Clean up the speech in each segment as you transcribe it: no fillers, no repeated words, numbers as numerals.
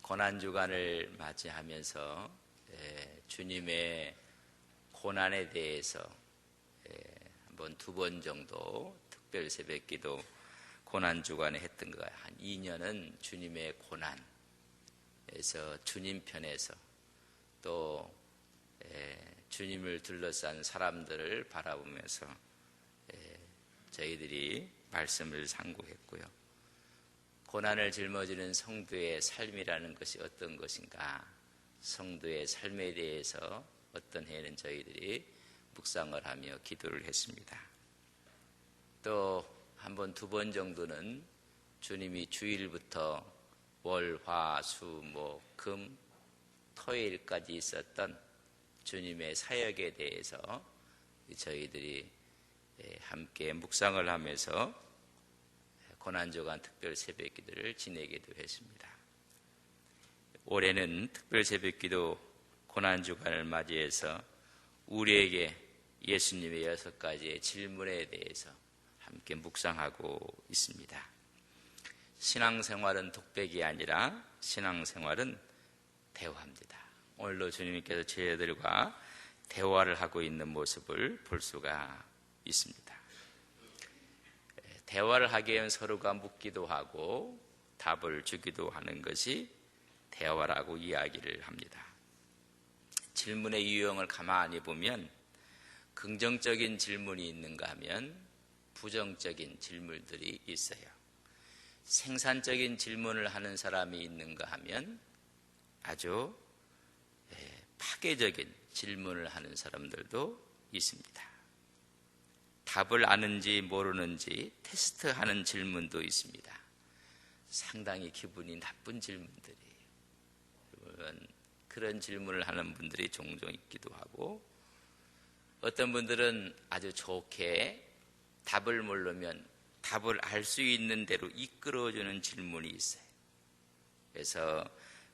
고난주간을 맞이하면서 주님의 고난에 대해서 한번 2번 정도 특별 새벽기도 고난주간에 했던 거예요. 한 2년은 주님의 고난에서 주님 편에서 또 주님을 둘러싼 사람들을 바라보면서 저희들이 말씀을 상고했고요. 고난을 짊어지는 성도의 삶이라는 것이 어떤 것인가, 성도의 삶에 대해서 어떤 해는 저희들이 묵상을 하며 기도를 했습니다. 또 한 번, 2번 정도는 주님이 주일부터 월, 화, 수, 목, 금, 토요일까지 있었던 주님의 사역에 대해서 저희들이 함께 묵상을 하면서 고난주간 특별 새벽기도를 지내기도 했습니다. 올해는 특별 새벽기도 고난주간을 맞이해서 우리에게 예수님의 6가지의 질문에 대해서 함께 묵상하고 있습니다. 신앙생활은 독백이 아니라 신앙생활은 대화입니다. 오늘도 주님께서 저희들과 대화를 하고 있는 모습을 볼 수가 있습니다. 대화를 하기 위해 서로가 묻기도 하고 답을 주기도 하는 것이 대화라고 이야기를 합니다. 질문의 유형을 가만히 보면 긍정적인 질문이 있는가 하면 부정적인 질문들이 있어요. 생산적인 질문을 하는 사람이 있는가 하면 아주 파괴적인 질문을 하는 사람들도 있습니다. 답을 아는지 모르는지 테스트하는 질문도 있습니다. 상당히 기분이 나쁜 질문들이에요. 그런 질문을 하는 분들이 종종 있기도 하고, 어떤 분들은 아주 좋게 답을 모르면 답을 알 수 있는 대로 이끌어주는 질문이 있어요. 그래서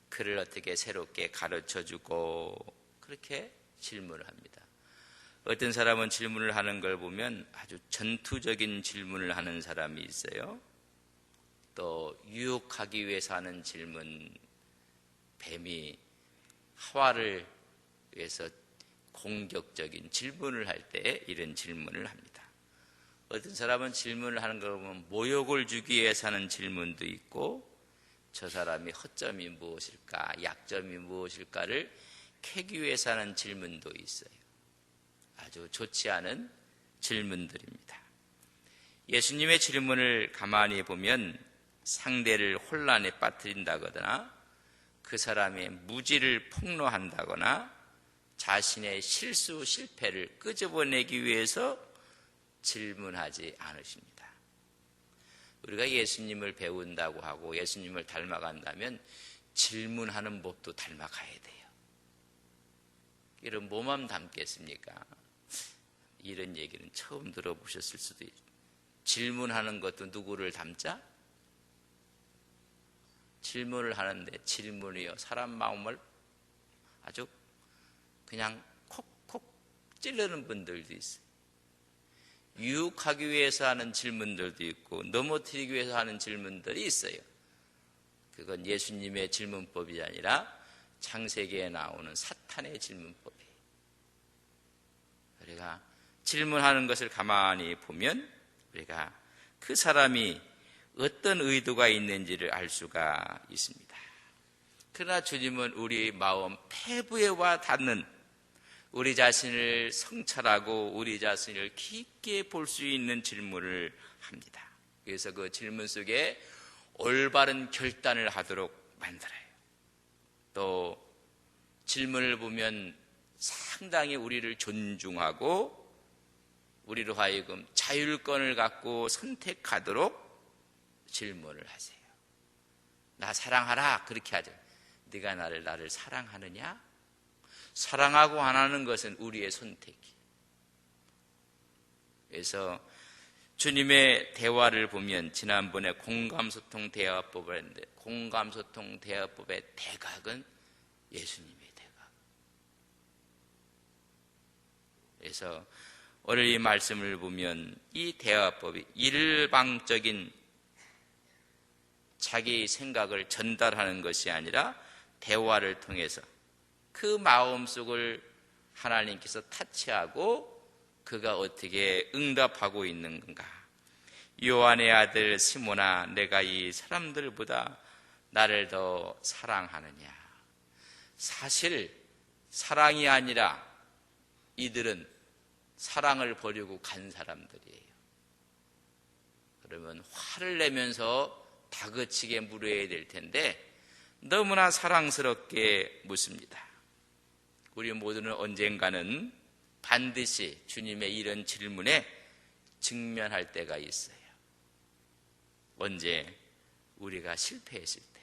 그를 어떻게 새롭게 가르쳐주고 그렇게 질문을 합니다. 어떤 사람은 질문을 하는 걸 보면 아주 전투적인 질문을 하는 사람이 있어요. 또 유혹하기 위해서 하는 질문, 뱀이 하와를 위해서 공격적인 질문을 할 때 이런 질문을 합니다. 어떤 사람은 질문을 하는 걸 보면 모욕을 주기 위해서 하는 질문도 있고, 저 사람이 허점이 무엇일까, 약점이 무엇일까를 캐기 위해서 하는 질문도 있어요. 아주 좋지 않은 질문들입니다. 예수님의 질문을 가만히 보면 상대를 혼란에 빠뜨린다거나 그 사람의 무지를 폭로한다거나 자신의 실수, 실패를 끄집어내기 위해서 질문하지 않으십니다. 우리가 예수님을 배운다고 하고 예수님을 닮아간다면 질문하는 법도 닮아가야 돼요. 이런 뭐만 닮겠습니까? 이런 얘기는 처음 들어보셨을 수도 있어요. 질문하는 것도 누구를 닮자? 질문을 하는데 질문이요, 사람 마음을 아주 그냥 콕콕 찌르는 분들도 있어요. 유혹하기 위해서 하는 질문들도 있고 넘어뜨리기 위해서 하는 질문들이 있어요. 그건 예수님의 질문법이 아니라 창세기에 나오는 사탄의 질문법이에요. 우리가 질문하는 것을 가만히 보면 우리가 그 사람이 어떤 의도가 있는지를 알 수가 있습니다. 그러나 주님은 우리 마음 폐부에 와 닿는, 우리 자신을 성찰하고 우리 자신을 깊게 볼 수 있는 질문을 합니다. 그래서 그 질문 속에 올바른 결단을 하도록 만들어요. 또 질문을 보면 상당히 우리를 존중하고 우리로 하여금 자율권을 갖고 선택하도록 질문을 하세요. 나 사랑하라, 그렇게 하죠. 네가 나를 사랑하느냐? 사랑하고 안 하는 것은 우리의 선택이에요. 그래서 주님의 대화를 보면 지난번에 공감소통 대화법을 했는데 공감소통 대화법의 대각은 예수님의 대각. 그래서 오늘 이 말씀을 보면 이 대화법이 일방적인 자기 생각을 전달하는 것이 아니라 대화를 통해서 그 마음속을 하나님께서 타치하고 그가 어떻게 응답하고 있는 건가. 요한의 아들 시몬아, 내가 이 사람들보다 나를 더 사랑하느냐. 사실 사랑이 아니라 이들은 사랑을 버리고 간 사람들이에요. 그러면 화를 내면서 다그치게 물어야 될 텐데 너무나 사랑스럽게 묻습니다. 우리 모두는 언젠가는 반드시 주님의 이런 질문에 직면할 때가 있어요. 언제? 우리가 실패했을 때,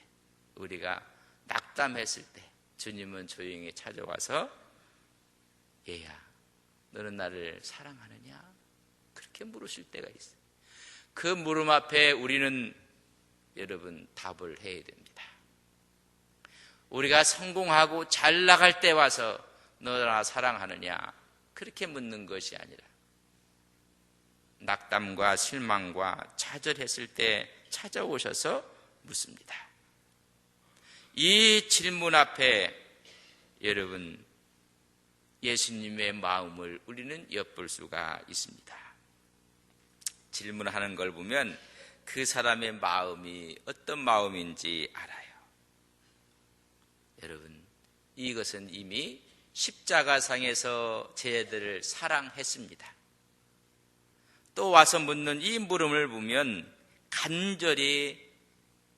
우리가 낙담했을 때 주님은 조용히 찾아와서 얘야, 너는 나를 사랑하느냐? 그렇게 물으실 때가 있어요. 그 물음 앞에 우리는 여러분 답을 해야 됩니다. 우리가 성공하고 잘 나갈 때 와서 너나 사랑하느냐? 그렇게 묻는 것이 아니라 낙담과 실망과 좌절했을 때 찾아오셔서 묻습니다. 이 질문 앞에 여러분 예수님의 마음을 우리는 엿볼 수가 있습니다. 질문하는 걸 보면 그 사람의 마음이 어떤 마음인지 알아요. 여러분, 이것은 이미 십자가상에서 제자들을 사랑했습니다. 또 와서 묻는 이 물음을 보면 간절히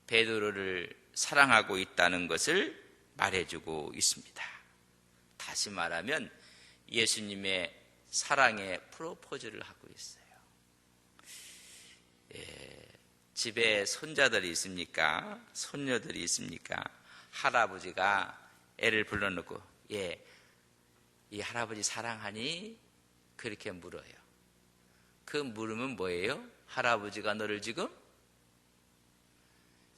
베드로를 사랑하고 있다는 것을 말해주고 있습니다. 다시 말하면 예수님의 사랑의 프로포즈를 하고 있어요. 집에 손자들이 있습니까? 손녀들이 있습니까? 할아버지가 애를 불러놓고 이 할아버지 사랑하니? 그렇게 물어요. 그 물으면 뭐예요? 할아버지가 너를 지금?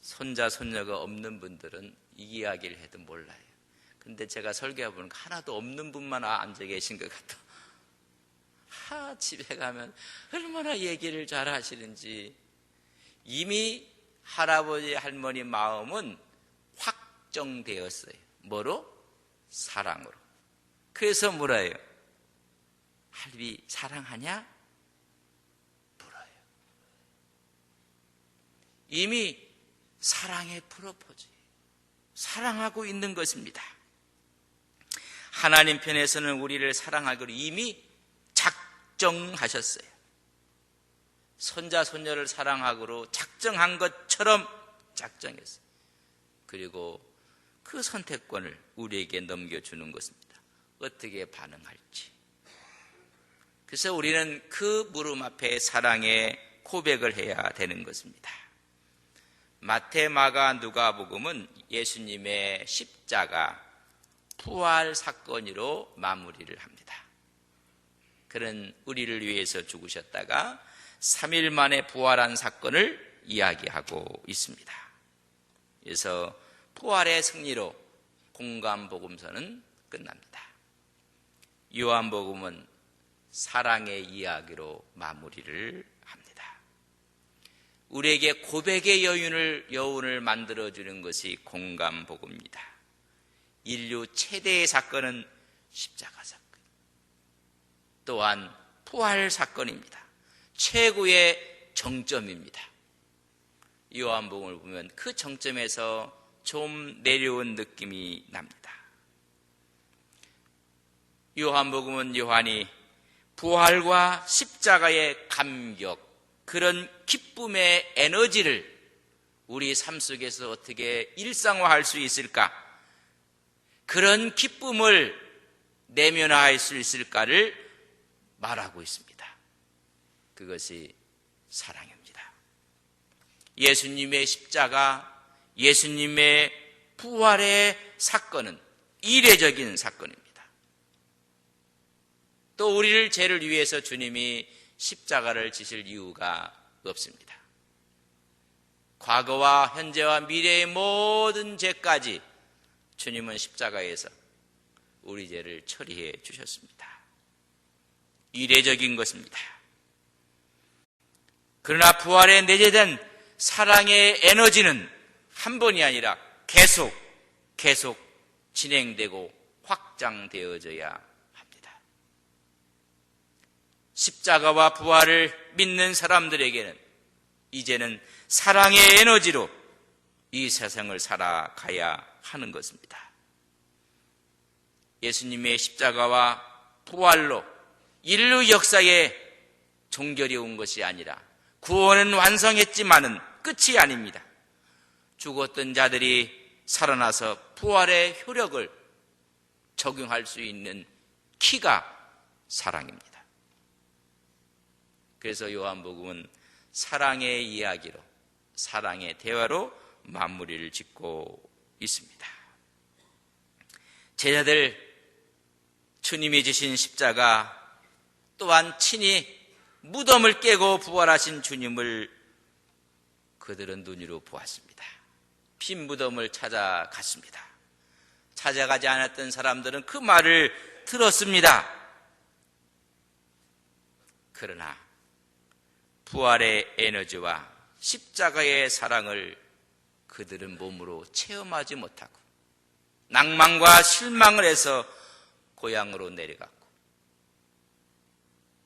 손자 손녀가 없는 분들은 이 이야기를 해도 몰라요. 근데 제가 설교해 보니까 하나도 없는 분만 앉아 계신 것 같아. 집에 가면 얼마나 얘기를 잘 하시는지. 이미 할아버지 할머니 마음은 확정되었어요. 뭐로? 사랑으로. 그래서 물어요. 할비 사랑하냐? 물어요. 이미 사랑의 프로포즈, 사랑하고 있는 것입니다. 하나님 편에서는 우리를 사랑하기로 이미 작정하셨어요. 손자 손녀를 사랑하기로 작정한 것처럼 작정했어요. 그리고 그 선택권을 우리에게 넘겨주는 것입니다. 어떻게 반응할지. 그래서 우리는 그 물음 앞에 사랑의 고백을 해야 되는 것입니다. 마태, 마가, 누가복음은 예수님의 십자가 부활 사건으로 마무리를 합니다. 그는 우리를 위해서 죽으셨다가 3일 만에 부활한 사건을 이야기하고 있습니다. 그래서 부활의 승리로 공감복음서는 끝납니다. 요한복음은 사랑의 이야기로 마무리를 합니다. 우리에게 고백의 여운을 만들어주는 것이 공감복음입니다. 인류 최대의 사건은 십자가 사건, 또한 부활 사건입니다. 최고의 정점입니다. 요한복음을 보면 그 정점에서 좀 내려온 느낌이 납니다. 요한복음은 요한이 부활과 십자가의 감격, 그런 기쁨의 에너지를 우리 삶 속에서 어떻게 일상화할 수 있을까? 그런 기쁨을 내면화할 수 있을까를 말하고 있습니다. 그것이 사랑입니다. 예수님의 십자가, 예수님의 부활의 사건은 이례적인 사건입니다. 또 우리를 죄를 위해서 주님이 십자가를 지실 이유가 없습니다. 과거와 현재와 미래의 모든 죄까지 주님은 십자가에서 우리 죄를 처리해 주셨습니다. 이례적인 것입니다. 그러나 부활에 내재된 사랑의 에너지는 한 번이 아니라 계속 진행되고 확장되어져야 합니다. 십자가와 부활을 믿는 사람들에게는 이제는 사랑의 에너지로 이 세상을 살아가야 하는 것입니다. 예수님의 십자가와 부활로 인류 역사에 종결이 온 것이 아니라 구원은 완성했지만은 끝이 아닙니다. 죽었던 자들이 살아나서 부활의 효력을 적용할 수 있는 키가 사랑입니다. 그래서 요한복음은 사랑의 이야기로, 사랑의 대화로 마무리를 짓고 있습니다. 제자들, 주님이 지신 십자가, 또한 친히 무덤을 깨고 부활하신 주님을 그들은 눈으로 보았습니다. 빈 무덤을 찾아갔습니다. 찾아가지 않았던 사람들은 그 말을 들었습니다. 그러나 부활의 에너지와 십자가의 사랑을 그들은 몸으로 체험하지 못하고 낭만과 실망을 해서 고향으로 내려갔고,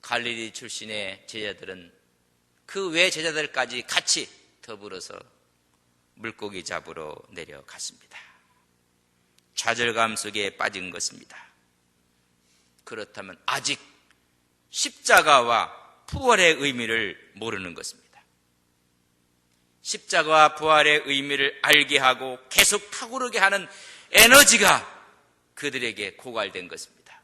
갈릴리 출신의 제자들은 그 외 제자들까지 같이 더불어서 물고기 잡으러 내려갔습니다. 좌절감 속에 빠진 것입니다. 그렇다면 아직 십자가와 부활의 의미를 모르는 것입니다. 십자가와 부활의 의미를 알게 하고 계속 타오르게 하는 에너지가 그들에게 고갈된 것입니다.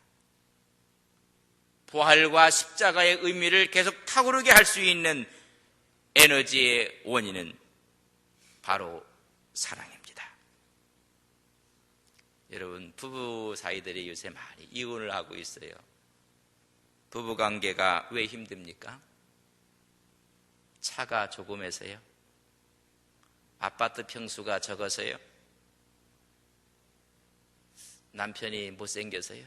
부활과 십자가의 의미를 계속 타오르게 할 수 있는 에너지의 원인은 바로 사랑입니다. 여러분, 부부 사이들이 요새 많이 이혼을 하고 있어요. 부부관계가 왜 힘듭니까? 차가 조금해서요? 아파트 평수가 적어서요? 남편이 못생겨서요?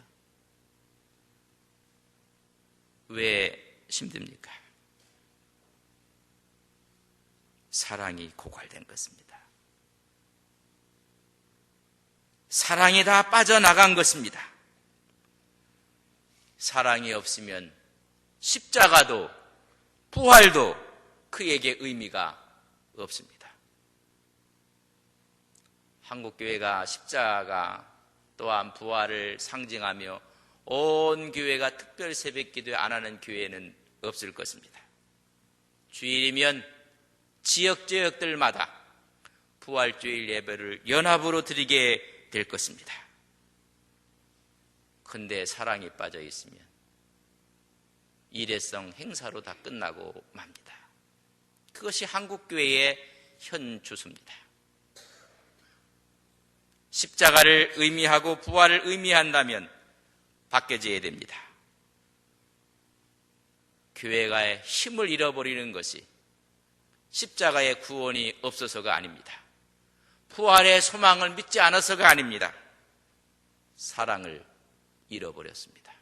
왜 힘듭니까? 사랑이 고갈된 것입니다. 사랑이 다 빠져나간 것입니다. 사랑이 없으면 십자가도 부활도 그에게 의미가 없습니다. 한국교회가 십자가 또한 부활을 상징하며 온 교회가 특별 새벽기도 안 하는 교회는 없을 것입니다. 주일이면 지역들마다 부활주일 예배를 연합으로 드리게 될 것입니다. 그런데 사랑이 빠져 있으면 일회성 행사로 다 끝나고 맙니다. 그것이 한국교회의 현 주소입니다. 십자가를 의미하고 부활을 의미한다면 바뀌어져야 됩니다. 교회가 힘을 잃어버리는 것이 십자가의 구원이 없어서가 아닙니다. 부활의 소망을 믿지 않아서가 아닙니다. 사랑을 잃어버렸습니다.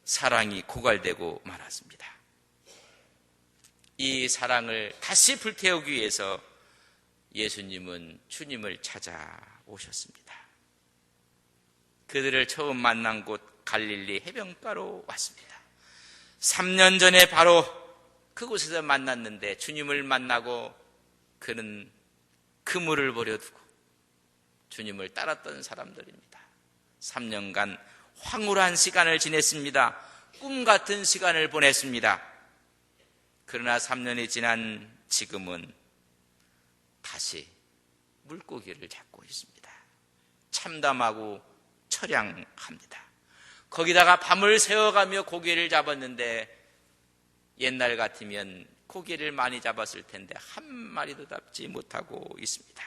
사랑이 고갈되고 말았습니다. 이 사랑을 다시 불태우기 위해서 예수님은 주님을 찾아오셨습니다. 그들을 처음 만난 곳 갈릴리 해변가로 왔습니다. 3년 전에 바로 그곳에서 만났는데 주님을 만나고 그는 그물을 버려두고 주님을 따랐던 사람들입니다. 3년간 황홀한 시간을 지냈습니다. 꿈 같은 시간을 보냈습니다. 그러나 3년이 지난 지금은 다시 물고기를 잡고 있습니다. 참담하고 처량합니다. 거기다가 밤을 새워가며 고기를 잡았는데 옛날 같으면 고기를 많이 잡았을 텐데 한 마리도 잡지 못하고 있습니다.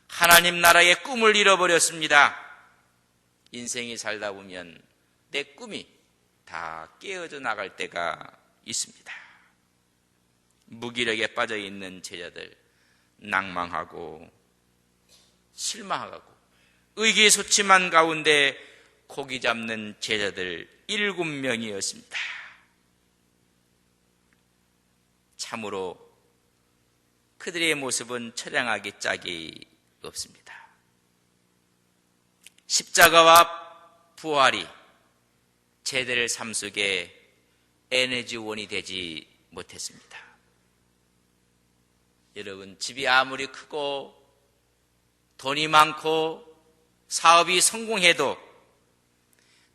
하나님 나라의 꿈을 잃어버렸습니다. 인생이 살다 보면 내 꿈이 다 깨어져 나갈 때가 있습니다. 무기력에 빠져있는 제자들, 낭망하고 실망하고 의기소침한 가운데 고기 잡는 제자들 7명이었습니다. 참으로 그들의 모습은 처량하기 짝이 없습니다. 십자가와 부활이 제자들 삶 속에 에너지원이 되지 못했습니다. 여러분, 집이 아무리 크고 돈이 많고 사업이 성공해도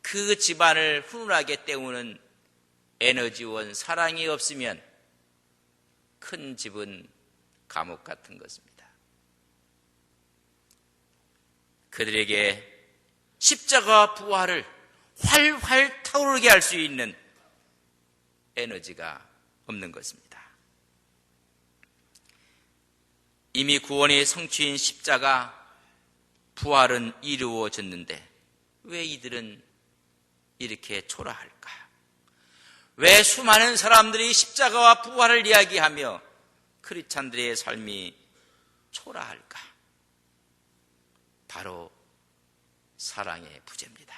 그 집안을 훈훈하게 때우는 에너지원, 사랑이 없으면 큰 집은 감옥 같은 것입니다. 그들에게 십자가 부활을 활활 타오르게 할 수 있는 에너지가 없는 것입니다. 이미 구원의 성취인 십자가 부활은 이루어졌는데 왜 이들은 이렇게 초라할까? 왜 수많은 사람들이 십자가와 부활을 이야기하며 크리스찬들의 삶이 초라할까? 바로 사랑의 부재입니다.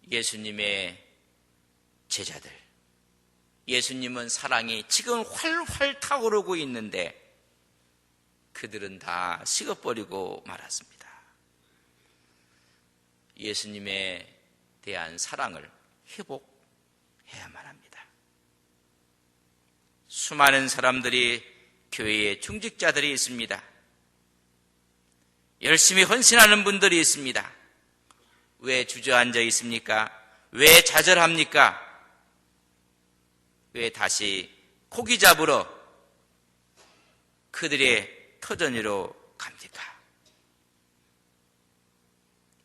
예수님의 제자들, 예수님은 사랑이 지금 활활 타오르고 있는데 그들은 다 식어버리고 말았습니다. 예수님에 대한 사랑을 회복해야만 합니다. 수많은 사람들이 교회에 중직자들이 있습니다. 열심히 헌신하는 분들이 있습니다. 왜 주저앉아 있습니까? 왜 좌절합니까? 왜 다시 고기 잡으러 그들의 터전으로 갑니까?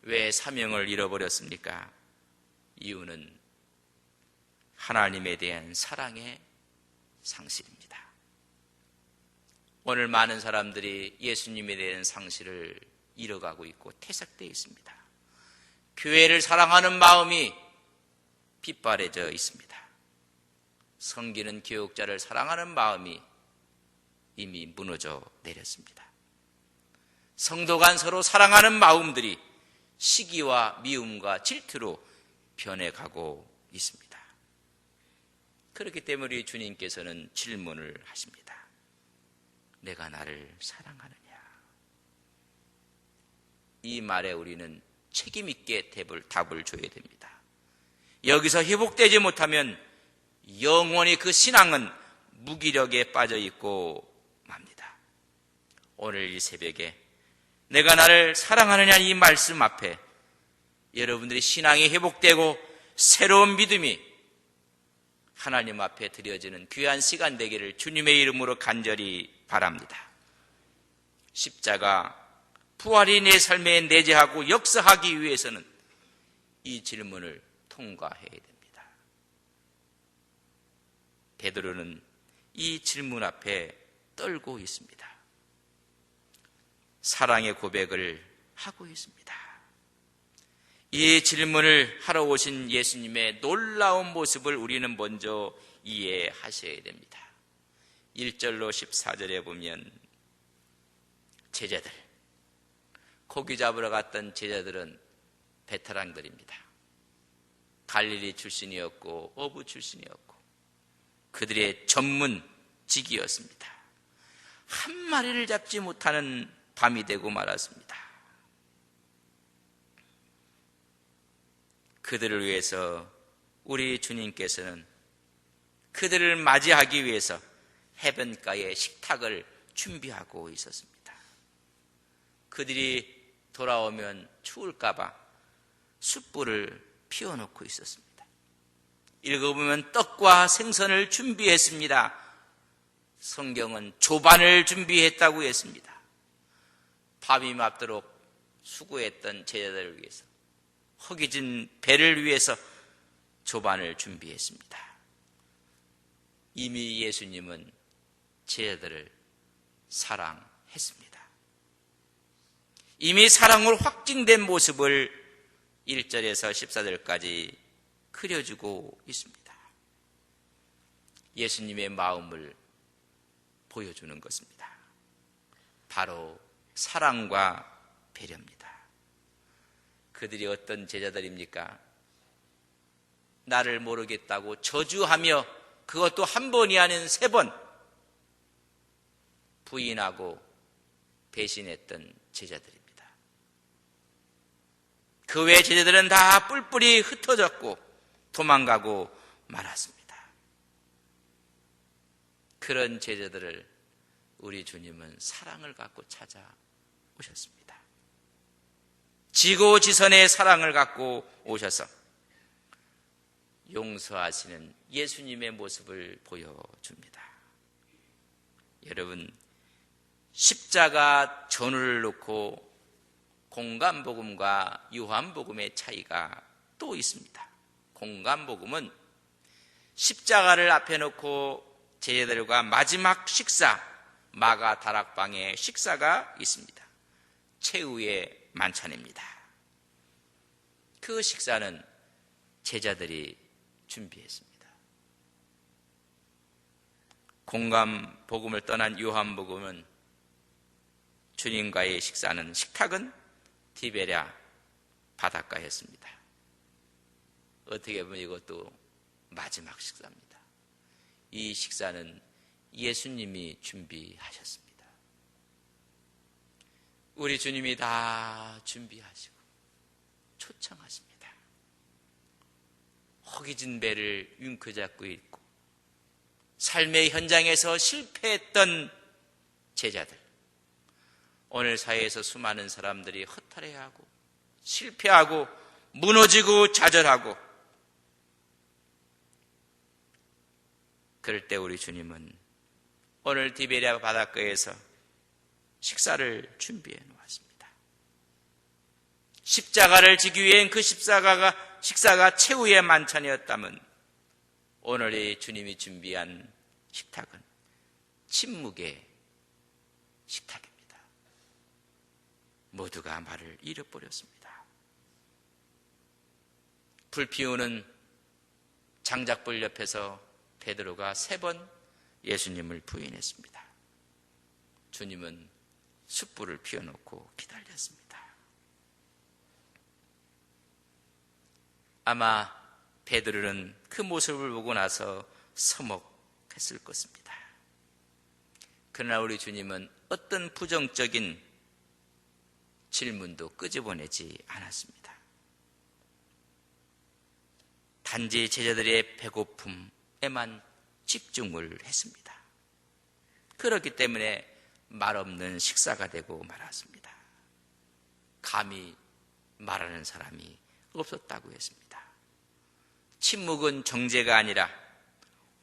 왜 사명을 잃어버렸습니까? 이유는 하나님에 대한 사랑의 상실입니다. 오늘 많은 사람들이 예수님에 대한 상실을 잃어가고 있고 퇴색되어 있습니다. 교회를 사랑하는 마음이 빗바래져 있습니다. 섬기는 교육자를 사랑하는 마음이 이미 무너져 내렸습니다. 성도 간 서로 사랑하는 마음들이 시기와 미움과 질투로 변해가고 있습니다. 그렇기 때문에 주님께서는 질문을 하십니다. 내가 나를 사랑하느냐? 이 말에 우리는 책임있게 답을 줘야 됩니다. 여기서 회복되지 못하면 영원히 그 신앙은 무기력에 빠져 있고 맙니다. 오늘 이 새벽에 내가 나를 사랑하느냐 이 말씀 앞에 여러분들이 신앙이 회복되고 새로운 믿음이 하나님 앞에 드려지는 귀한 시간 되기를 주님의 이름으로 간절히 바랍니다. 십자가 부활이 내 삶에 내재하고 역사하기 위해서는 이 질문을 통과해야 됩니다. 베드로는 이 질문 앞에 떨고 있습니다. 사랑의 고백을 하고 있습니다. 이 질문을 하러 오신 예수님의 놀라운 모습을 우리는 먼저 이해하셔야 됩니다. 1절로 14절에 보면 제자들, 고기 잡으러 갔던 제자들은 베테랑들입니다. 갈릴리 출신이었고 어부 출신이었고 그들의 전문직이었습니다. 한 마리를 잡지 못하는 밤이 되고 말았습니다. 그들을 위해서 우리 주님께서는 그들을 맞이하기 위해서 해변가에 식탁을 준비하고 있었습니다. 그들이 돌아오면 추울까봐 숯불을 피워놓고 있었습니다. 읽어보면 떡과 생선을 준비했습니다. 성경은 조반을 준비했다고 했습니다. 밤이 맞도록 수고했던 제자들을 위해서 허기진 배를 위해서 조반을 준비했습니다. 이미 예수님은 제자들을 사랑했습니다. 이미 사랑으로 확증된 모습을 1절에서 14절까지 그려주고 있습니다. 예수님의 마음을 보여주는 것입니다. 바로 사랑과 배려입니다. 그들이 어떤 제자들입니까? 나를 모르겠다고 저주하며 그것도 한 번이 아닌 3번 부인하고 배신했던 제자들입니다. 그 외 제자들은 다 뿔뿔이 흩어졌고 도망가고 말았습니다. 그런 제자들을 우리 주님은 사랑을 갖고 찾아오셨습니다. 지고지선의 사랑을 갖고 오셔서 용서하시는 예수님의 모습을 보여줍니다. 여러분, 십자가 전후를 놓고 공간복음과 요한복음의 차이가 또 있습니다. 공간복음은 십자가를 앞에 놓고 제자들과 마지막 식사, 마가 다락방에 식사가 있습니다. 최후의 만찬입니다. 그 식사는 제자들이 준비했습니다. 공간복음을 떠난 요한복음은 주님과의 식사는 식탁은 디베랴 바닷가였습니다. 어떻게 보면 이것도 마지막 식사입니다. 이 식사는 예수님이 준비하셨습니다. 우리 주님이 다 준비하시고 초청하십니다. 허기진 배를 윙크잡고 있고 삶의 현장에서 실패했던 제자들, 오늘 사회에서 수많은 사람들이 허탈해하고 실패하고 무너지고 좌절하고, 그럴 때 우리 주님은 오늘 디베랴 바닷가에서 식사를 준비해 놓았습니다. 십자가를 지기 위한 그 식사가 최후의 만찬이었다면 오늘 주님이 준비한 식탁은 침묵의 식탁입니다. 모두가 말을 잃어버렸습니다. 불 피우는 장작불 옆에서 베드로가 3번 예수님을 부인했습니다. 주님은 숯불을 피워놓고 기다렸습니다. 아마 베드로는 그 모습을 보고 나서 서먹했을 것입니다. 그러나 우리 주님은 어떤 부정적인 질문도 끄집어내지 않았습니다. 단지 제자들의 배고픔에만 집중을 했습니다. 그렇기 때문에 말없는 식사가 되고 말았습니다. 감히 말하는 사람이 없었다고 했습니다. 침묵은 정죄가 아니라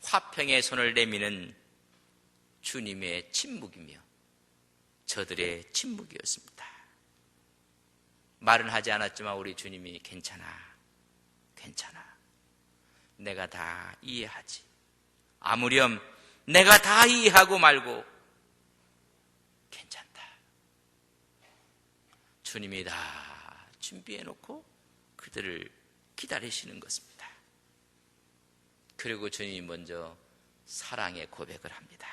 화평의 손을 내미는 주님의 침묵이며 저들의 침묵이었습니다. 말은 하지 않았지만 우리 주님이 괜찮아, 내가 다 이해하지, 아무렴 내가 다 이해하고 말고 괜찮다. 주님이 다 준비해놓고 그들을 기다리시는 것입니다. 그리고 주님이 먼저 사랑의 고백을 합니다.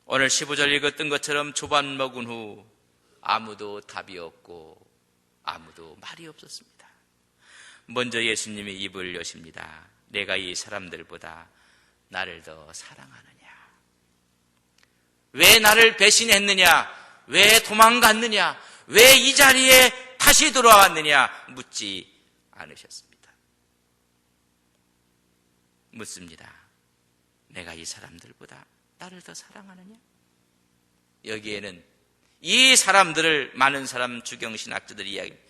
오늘 15절 읽었던 것처럼 조반 먹은 후 아무도 답이 없고 아무도 말이 없었습니다. 먼저 예수님이 입을 여십니다. 내가 이 사람들보다 나를 더 사랑하느냐? 왜 나를 배신했느냐? 왜 도망갔느냐? 왜 이 자리에 다시 돌아왔느냐? 묻지 않으셨습니다. 묻습니다. 내가 이 사람들보다 나를 더 사랑하느냐? 여기에는 이 사람들을 많은 사람 주경신학자들이 이야기합니다.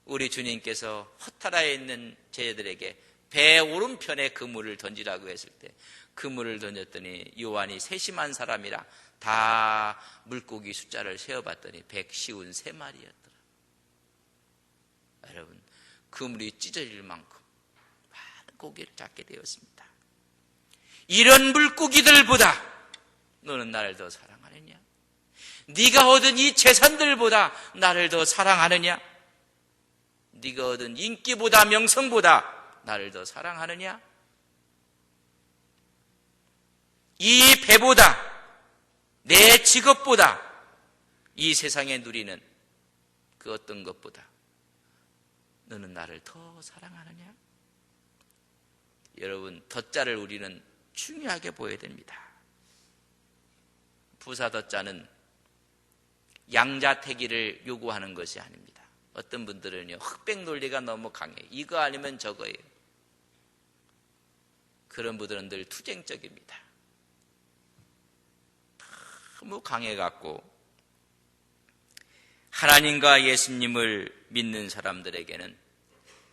우리 주님께서 허탈하에 있는 제자들에게 배 오른편에 그물을 던지라고 했을 때 그물을 던졌더니 요한이 세심한 사람이라 다 물고기 숫자를 세어봤더니 153마리였더라. 여러분, 그물이 찢어질 만큼 많은 고기를 잡게 되었습니다. 이런 물고기들보다 너는 나를 더 사랑하느냐? 네가 얻은 이 재산들보다 나를 더 사랑하느냐? 네가 얻은 인기보다 명성보다 나를 더 사랑하느냐? 이 배보다, 내 직업보다, 이 세상에 누리는 그 어떤 것보다 너는 나를 더 사랑하느냐? 여러분, 덧자를 우리는 중요하게 보여야 됩니다. 부사 덧자는 양자택일을 요구하는 것이 아닙니다. 어떤 분들은요, 흑백 논리가 너무 강해요. 이거 아니면 저거예요. 그런 분들은 늘 투쟁적입니다. 너무 강해갖고 하나님과 예수님을 믿는 사람들에게는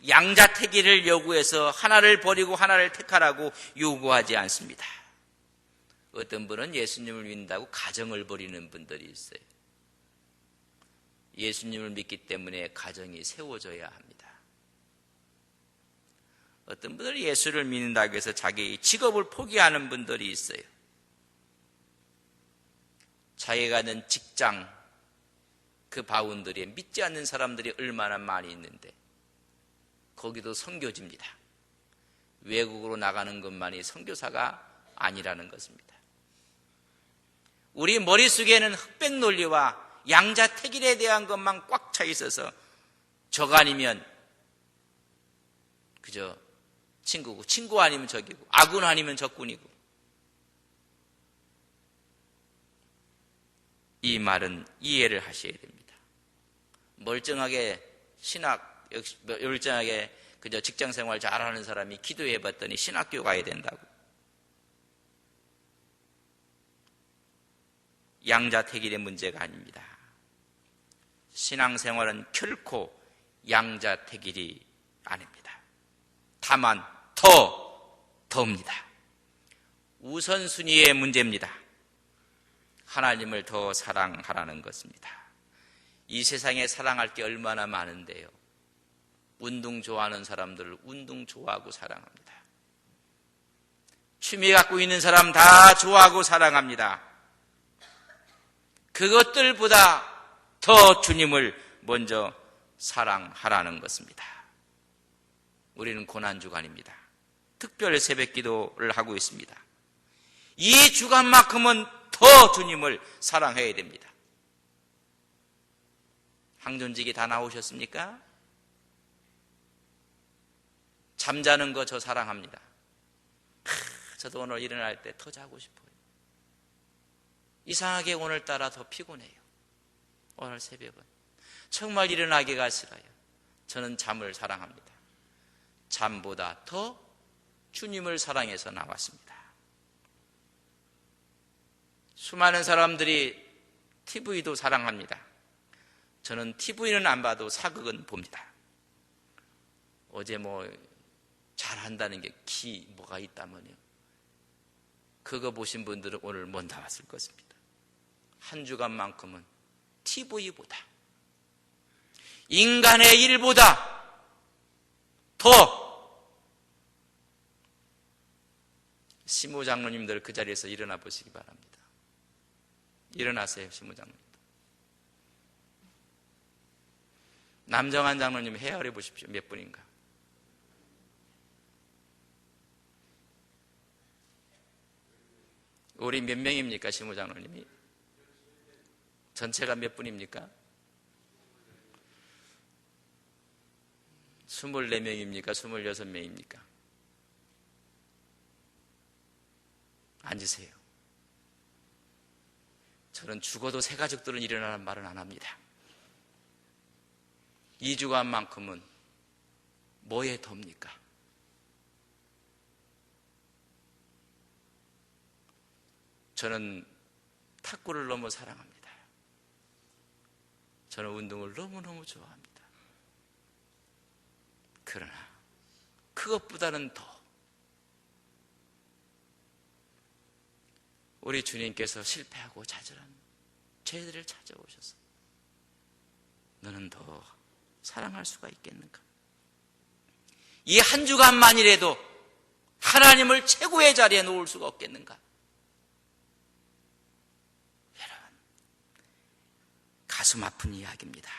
양자택일을 요구해서 하나를 버리고 하나를 택하라고 요구하지 않습니다. 어떤 분은 예수님을 믿는다고 가정을 버리는 분들이 있어요. 예수님을 믿기 때문에 가정이 세워져야 합니다. 어떤 분들은 예수를 믿는다고 해서 자기 직업을 포기하는 분들이 있어요. 자기가 하는 직장, 그 바운더리에 믿지 않는 사람들이 얼마나 많이 있는데 거기도 선교지입니다. 외국으로 나가는 것만이 선교사가 아니라는 것입니다. 우리 머릿속에는 흑백 논리와 양자택일에 대한 것만 꽉 차 있어서 저가 아니면 그저 친구고, 친구 아니면 적이고, 아군 아니면 적군이고. 이 말은 이해를 하셔야 됩니다. 멀쩡하게 신학, 멀쩡하게 그저 직장 생활 잘하는 사람이 기도해 봤더니 신학교 가야 된다고. 양자택일의 문제가 아닙니다. 신앙생활은 결코 양자택일이 아닙니다. 다만 더입니다. 우선순위의 문제입니다. 하나님을 더 사랑하라는 것입니다. 이 세상에 사랑할 게 얼마나 많은데요. 운동 좋아하는 사람들을 운동 좋아하고 사랑합니다. 취미 갖고 있는 사람 다 좋아하고 사랑합니다. 그것들보다 더 주님을 먼저 사랑하라는 것입니다. 우리는 고난주간입니다. 특별 새벽 기도를 하고 있습니다. 이 주간만큼은 더 주님을 사랑해야 됩니다. 항존직이 다 나오셨습니까? 잠자는 거 저 사랑합니다. 저도 오늘 일어날 때 더 자고 싶어요. 이상하게 오늘따라 더 피곤해요. 오늘 새벽은 정말 일어나기가 싫어요. 저는 잠을 사랑합니다. 잠보다 더 주님을 사랑해서 나왔습니다. 수많은 사람들이 TV도 사랑합니다. 저는 TV는 안 봐도 사극은 봅니다. 어제 잘한다는 게 뭐가 있다면요. 그거 보신 분들은 오늘 못 나왔을 것입니다. 한 주간만큼은 TV보다, 인간의 일보다 더 시모 장로님들 그 자리에서 일어나 보시기 바랍니다. 일어나세요, 시모 장로님. 남정한 장로님 헤아려 보십시오. 몇 분인가? 우리 몇 명입니까, 시모 장로님이? 전체가 몇 분입니까? 24명입니까? 26명입니까? 앉으세요. 저는 죽어도 새 가족들은 일어나는 말은 안 합니다. 2주간만큼은 뭐에 돕니까? 저는 탁구를 너무 사랑합니다. 저는 운동을 너무너무 좋아합니다. 그러나 그것보다는 더 우리 주님께서 실패하고 좌절한 죄들을 찾아오셔서 너는 더 사랑할 수가 있겠는가? 이 한 주간만이라도 하나님을 최고의 자리에 놓을 수가 없겠는가? 여러분, 가슴 아픈 이야기입니다.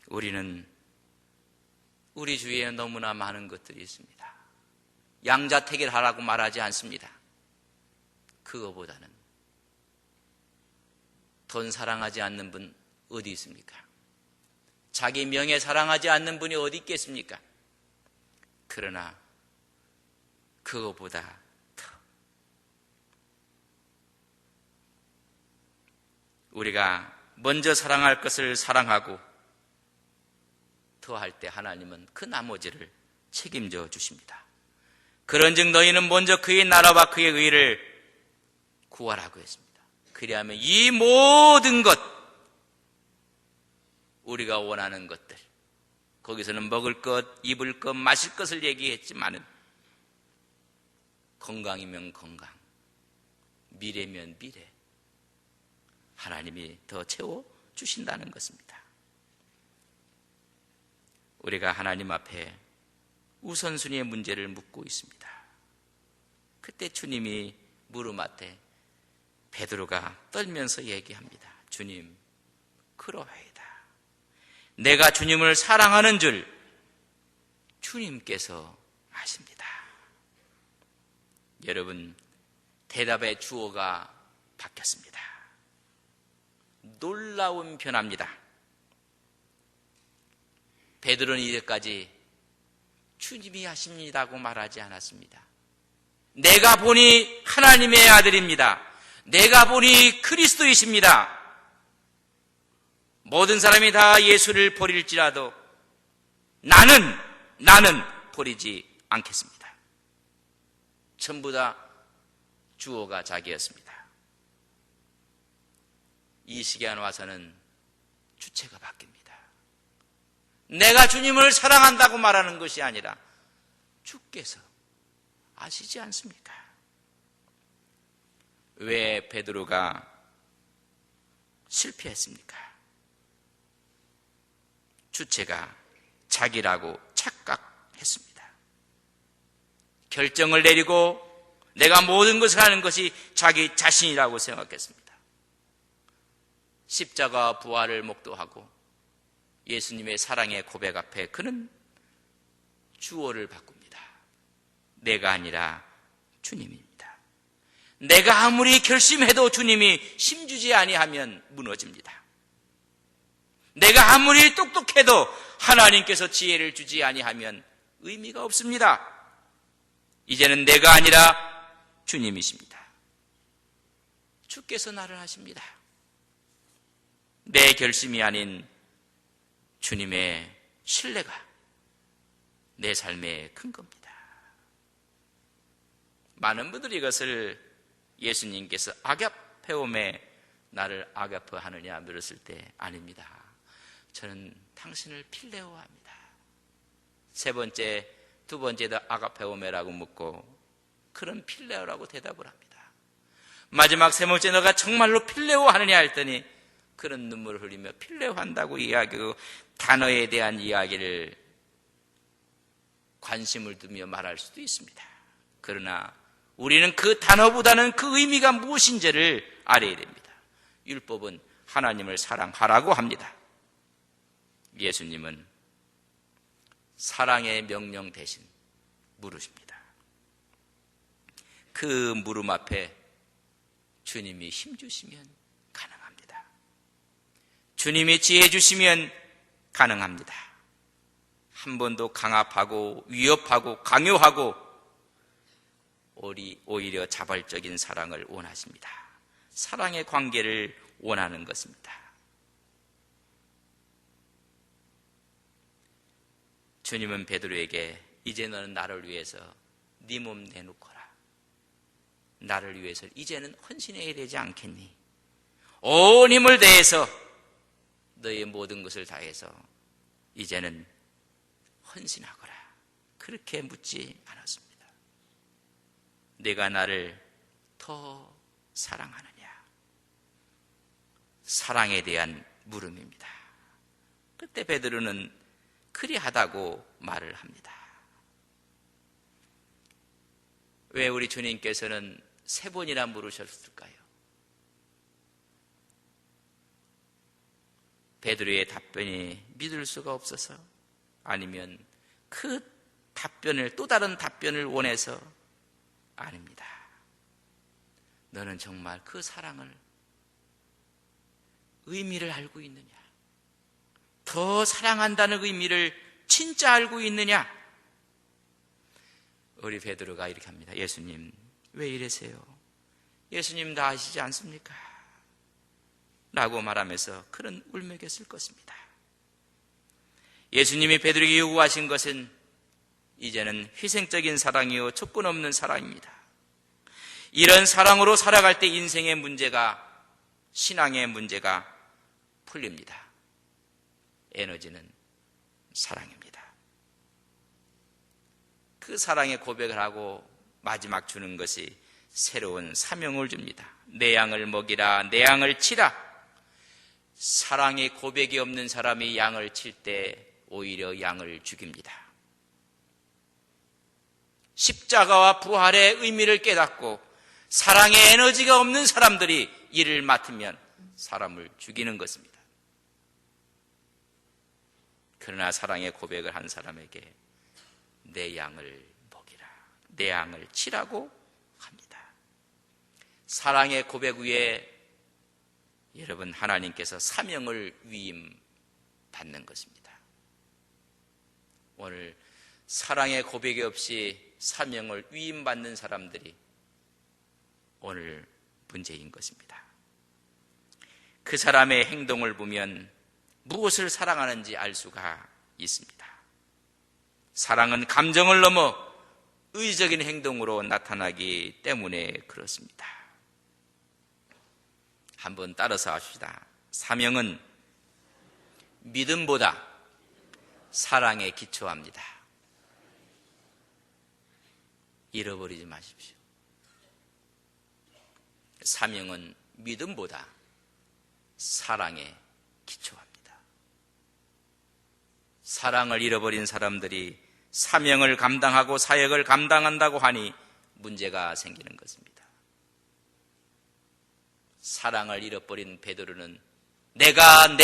우리는 우리 주위에 너무나 많은 것들이 있습니다. 양자택일하라고 말하지 않습니다. 그거보다는 돈 사랑하지 않는 분 어디 있습니까? 자기 명예 사랑하지 않는 분이 어디 있겠습니까? 그러나 그거보다 더 우리가 먼저 사랑할 것을 사랑하고 더할 때 하나님은 그 나머지를 책임져 주십니다. 그런즉 너희는 먼저 그의 나라와 그의 의를 구하라고 했습니다. 그리하면 이 모든 것, 우리가 원하는 것들, 거기서는 먹을 것, 입을 것, 마실 것을 얘기했지만은 건강이면 건강, 미래면 미래, 하나님이 더 채워주신다는 것입니다. 우리가 하나님 앞에 우선순위의 문제를 묻고 있습니다. 그때 주님이 물음하되 베드로가 떨면서 얘기합니다. 주님, 그러하이다. 내가 주님을 사랑하는 줄 주님께서 아십니다. 여러분, 대답의 주어가 바뀌었습니다. 놀라운 변화입니다. 베드로는 이제까지 주님이 하십니다고 말하지 않았습니다. 내가 보니 하나님의 아들입니다. 내가 보니 그리스도이십니다. 모든 사람이 다 예수를 버릴지라도 나는 버리지 않겠습니다. 전부 다 주어가 자기였습니다. 이 시간 와서는 주체가 바뀝니다. 내가 주님을 사랑한다고 말하는 것이 아니라 주께서 아시지 않습니까? 왜 베드로가 실패했습니까? 주체가 자기라고 착각했습니다. 결정을 내리고 내가 모든 것을 하는 것이 자기 자신이라고 생각했습니다. 십자가 부활을 목도하고 예수님의 사랑의 고백 앞에 그는 주어를 바꿉니다. 내가 아니라 주님입니다. 내가 아무리 결심해도 주님이 힘주지 아니하면 무너집니다. 내가 아무리 똑똑해도 하나님께서 지혜를 주지 아니하면 의미가 없습니다. 이제는 내가 아니라 주님이십니다. 주께서 나를 하십니다. 내 결심이 아닌 주님의 신뢰가 내 삶의 큰 겁니다. 많은 분들이 이것을 예수님께서 아가페오메 나를 아가페하느냐 물었을 때 아닙니다. 저는 당신을 필레오합니다. 세 번째, 두 번째도 아가페오메라고 묻고 그런 필레오라고 대답을 합니다. 마지막 세 번째 너가 정말로 필레오 하느냐 했더니 그런 눈물을 흘리며 필레오 한다고 이야기하고 단어에 대한 이야기를 관심을 두며 말할 수도 있습니다. 그러나 우리는 그 단어보다는 그 의미가 무엇인지를 알아야 됩니다. 율법은 하나님을 사랑하라고 합니다. 예수님은 사랑의 명령 대신 물으십니다. 그 물음 앞에 주님이 힘주시면 가능합니다. 주님이 지혜 주시면 가능합니다. 한 번도 강압하고 위협하고 강요하고 오히려 자발적인 사랑을 원하십니다. 사랑의 관계를 원하는 것입니다. 주님은 베드로에게 이제 너는 나를 위해서 네 몸 내놓거라. 나를 위해서 이제는 헌신해야 되지 않겠니? 온 힘을 다해서 너의 모든 것을 다해서 이제는 헌신하거라. 그렇게 묻지 않았습니다. 내가 나를 더 사랑하느냐? 사랑에 대한 물음입니다. 그때 베드로는 그리하다고 말을 합니다. 왜 우리 주님께서는 세 번이나 물으셨을까요? 베드로의 답변이 믿을 수가 없어서, 아니면 그 답변을, 또 다른 답변을 원해서? 아닙니다. 너는 정말 그 사랑을, 의미를 알고 있느냐? 더 더 사랑한다는 의미를 진짜 알고 있느냐? 우리 베드로가 이렇게 합니다. 예수님, 왜 이러세요? 예수님 다 아시지 않습니까? 라고 말하면서 그는 울먹였을 것입니다. 예수님이 베드로에게 요구하신 것은 이제는 희생적인 사랑이요 조건 없는 사랑입니다. 이런 사랑으로 살아갈 때 인생의 문제가, 신앙의 문제가 풀립니다. 에너지는 사랑입니다. 그 사랑의 고백을 하고 마지막 주는 것이 새로운 사명을 줍니다. 내 양을 먹이라, 내 양을 치라. 사랑의 고백이 없는 사람이 양을 칠 때 오히려 양을 죽입니다. 십자가와 부활의 의미를 깨닫고 사랑의 에너지가 없는 사람들이 이를 맡으면 사람을 죽이는 것입니다. 그러나 사랑의 고백을 한 사람에게 내 양을 먹이라, 내 양을 치라고 합니다. 사랑의 고백 위에 여러분, 하나님께서 사명을 위임받는 것입니다. 오늘 사랑의 고백이 없이 사명을 위임받는 사람들이 오늘 문제인 것입니다. 그 사람의 행동을 보면 무엇을 사랑하는지 알 수가 있습니다. 사랑은 감정을 넘어 의적인 행동으로 나타나기 때문에 그렇습니다. 한번 따라서 합시다. 사명은 믿음보다 사랑에 기초합니다. 잃어버리지 마십시오. 사명은 믿음보다 사랑에 기초합니다. 사랑을 잃어버린 사람들이 사명을 감당하고 사역을 감당한다고 하니 문제가 생기는 것입니다. 사랑을 잃어버린 베드로는 내가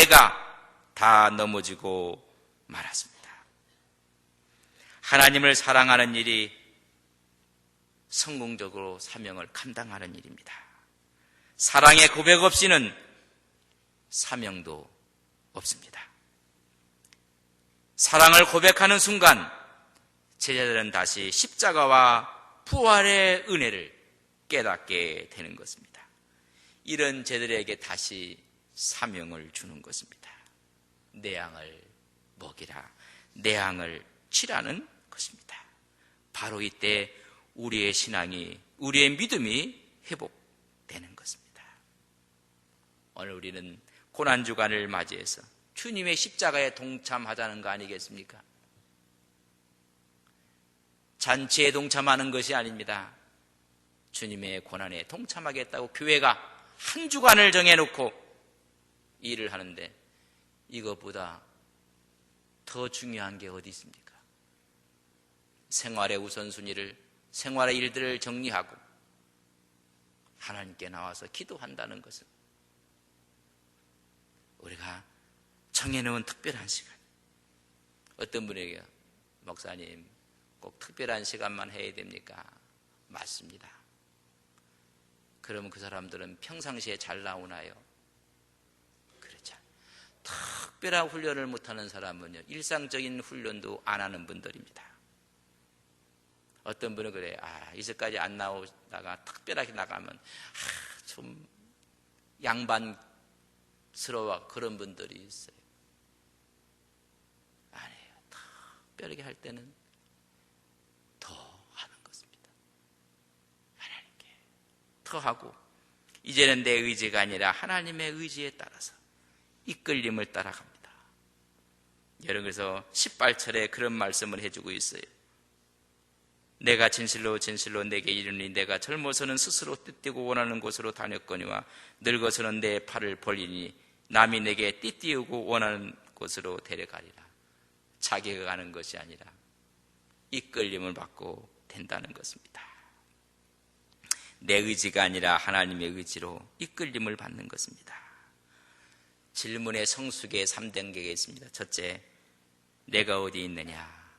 다 넘어지고 말았습니다. 하나님을 사랑하는 일이 성공적으로 사명을 감당하는 일입니다. 사랑의 고백 없이는 사명도 없습니다. 사랑을 고백하는 순간 제자들은 다시 십자가와 부활의 은혜를 깨닫게 되는 것입니다. 이런 제자들에게 다시 사명을 주는 것입니다. 내 양을 먹이라, 내 양을 치라는 것입니다. 바로 이때 우리의 신앙이, 우리의 믿음이 회복되는 것입니다. 오늘 우리는 고난주간을 맞이해서 주님의 십자가에 동참하자는 거 아니겠습니까? 잔치에 동참하는 것이 아닙니다. 주님의 고난에 동참하겠다고 교회가 한 주간을 정해놓고 일을 하는데 이것보다 더 중요한 게 어디 있습니까? 생활의 우선순위를, 생활의 일들을 정리하고 하나님께 나와서 기도한다는 것은 우리가 정해놓은 특별한 시간. 어떤 분에게 목사님 꼭 특별한 시간만 해야 됩니까? 맞습니다. 그러면 그 사람들은 평상시에 잘 나오나요? 그렇죠. 특별한 훈련을 못하는 사람은요, 일상적인 훈련도 안 하는 분들입니다. 어떤 분은 그래요. 이제까지 안 나오다가 특별하게 나가면 좀 양반스러워, 그런 분들이 있어요. 아니에요. 특별하게 할 때는 더 하는 것입니다. 하나님께 더 하고, 이제는 내 의지가 아니라 하나님의 의지에 따라서 이끌림을 따라갑니다. 여러분, 그래서 18절에 그런 말씀을 해주고 있어요. 내가 진실로 내게 이르니 내가 젊어서는 스스로 띠띠고 원하는 곳으로 다녔거니와 늙어서는 내 팔을 벌리니 남이 내게 띠띠우고 원하는 곳으로 데려가리라. 자기가 가는 것이 아니라 이끌림을 받고 된다는 것입니다. 내 의지가 아니라 하나님의 의지로 이끌림을 받는 것입니다. 질문의 성숙의 3단계가 있습니다. 첫째, 내가 어디 있느냐?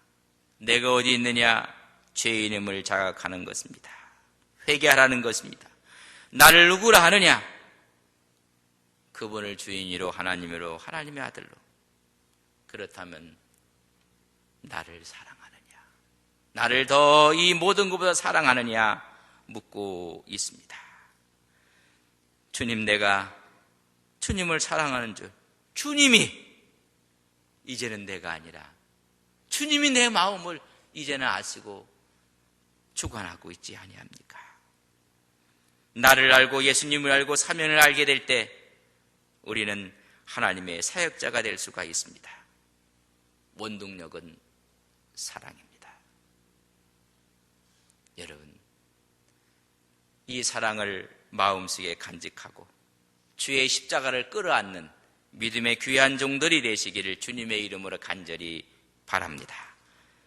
내가 어디 있느냐? 죄인임을 자각하는 것입니다. 회개하라는 것입니다. 나를 누구라 하느냐? 그분을 주인으로, 하나님으로, 하나님의 아들로. 그렇다면 나를 사랑하느냐, 나를 더 이 모든 것보다 사랑하느냐 묻고 있습니다. 주님, 내가 주님을 사랑하는 줄, 주님이 이제는 내가 아니라 주님이 내 마음을 이제는 아시고 주관하고 있지 아니합니까? 나를 알고 예수님을 알고 사명을 알게 될 때 우리는 하나님의 사역자가 될 수가 있습니다. 원동력은 사랑입니다. 여러분, 이 사랑을 마음속에 간직하고 주의 십자가를 끌어안는 믿음의 귀한 종들이 되시기를 주님의 이름으로 간절히 바랍니다.